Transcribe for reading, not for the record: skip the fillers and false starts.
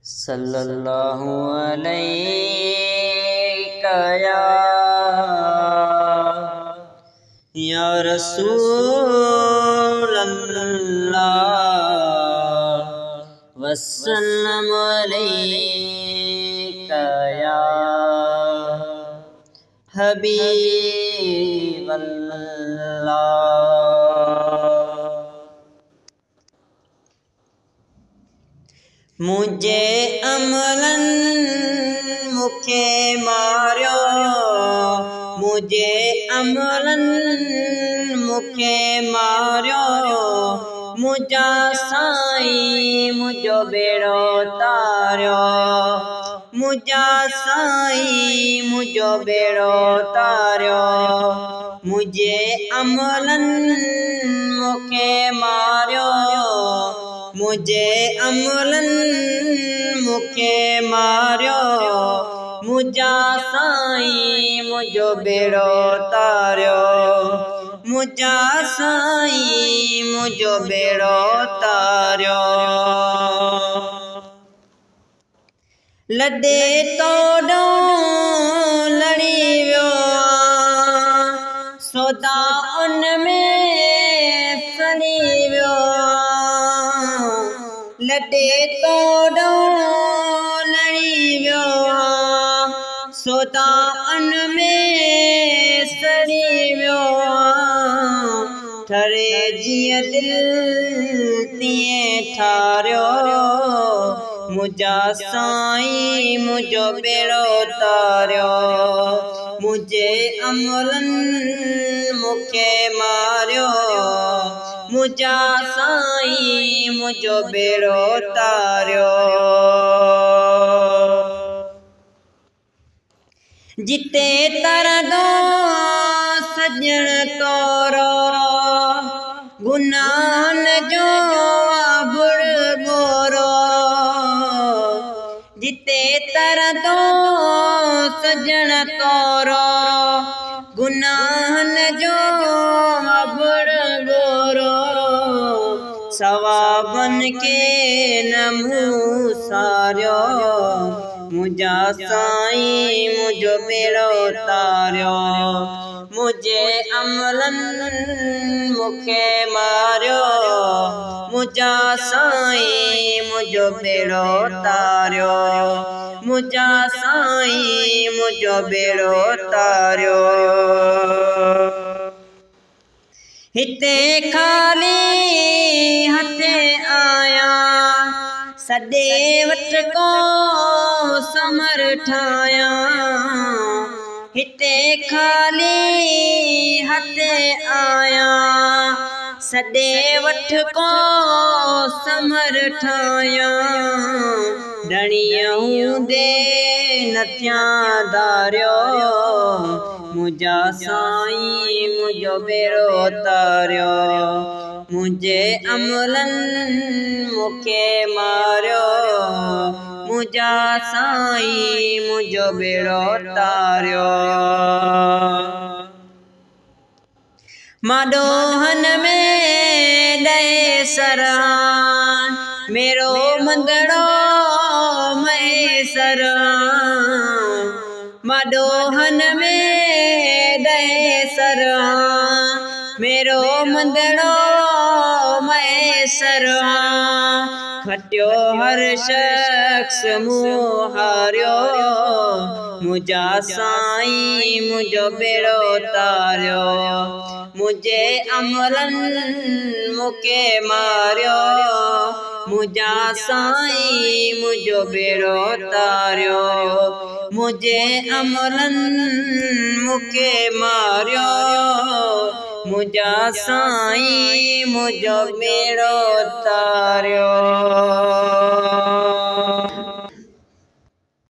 सल्लल्लाहु अलैका या रसूलल्लाह वस्सलाम अलैका या हबीबल्लाह। मुझे अमलन मुखे मारियो, मुझे अमलन मुखे मारियो, मुझा साईं मुझो बेड़ो तारियो, मुझा साईं मुझो बेड़ो तारियो। मुझे अमलन मुखे मारियो, मुझे अमलन मुखे मारियो, मुझा साईं मुझो बेड़ो तारियो, मुझा साईं मुझो बेड़ो तारियो। लॾे तोड़ो लड़ी वियो सौदा उन में सड़ी वियो, लॾे तोड़ो लड़ी वियो सौदा उन में सड़ी वियो। ठरे जीअं दिलि तीअं ठारियो, मुझा साईं मुझो बेड़ो तारियो, मुझे अमलन मुखे मारियो, मुझा साईं मुझो बेड़ो तारियो। जिते तरंदो सजण तोरो, गुनाहन जो आबुड़ गोरो, जिते तरंदो सजण तोरो, गुनाहन जो आबुड़ गोरो। सवाबन के न मुँह सारियो, मुझा साईं मुझो बेड़ो तारियो, मुझे अमलन मुखे मारियो, मुझा साईं मुझो बेड़ो तारियो, मुझा साईं मुझो बेड़ो तारियो। हिते खाली हथे आया सॾे वट को समर ठाया, हिते खाली हथे आया सॾे वट को समर ठाया। डणियूं दे नथिया धारियो, मुझा साईं मुझो बेड़ो तारियो, मुझे अमलन मुखे मारियो, मुझा साईं मुझो बेड़ो तारियो। माडोहन में ॾहे सरान मेरो मंदड़ो महेसरान, माडोहन में ॾहे सरान मेरो मंदड़ो महेसरान। खटियो हर शख्स मुँह हारियो, मुझा साईं मुझो बेड़ो तारियो, मुझे अमलन मुखे मारियो, मुझा साईं मुझो बेड़ो तारियो, मुझे अमलन मुखे मारियो, मुझा साईं मुझो बेड़ो तारियो।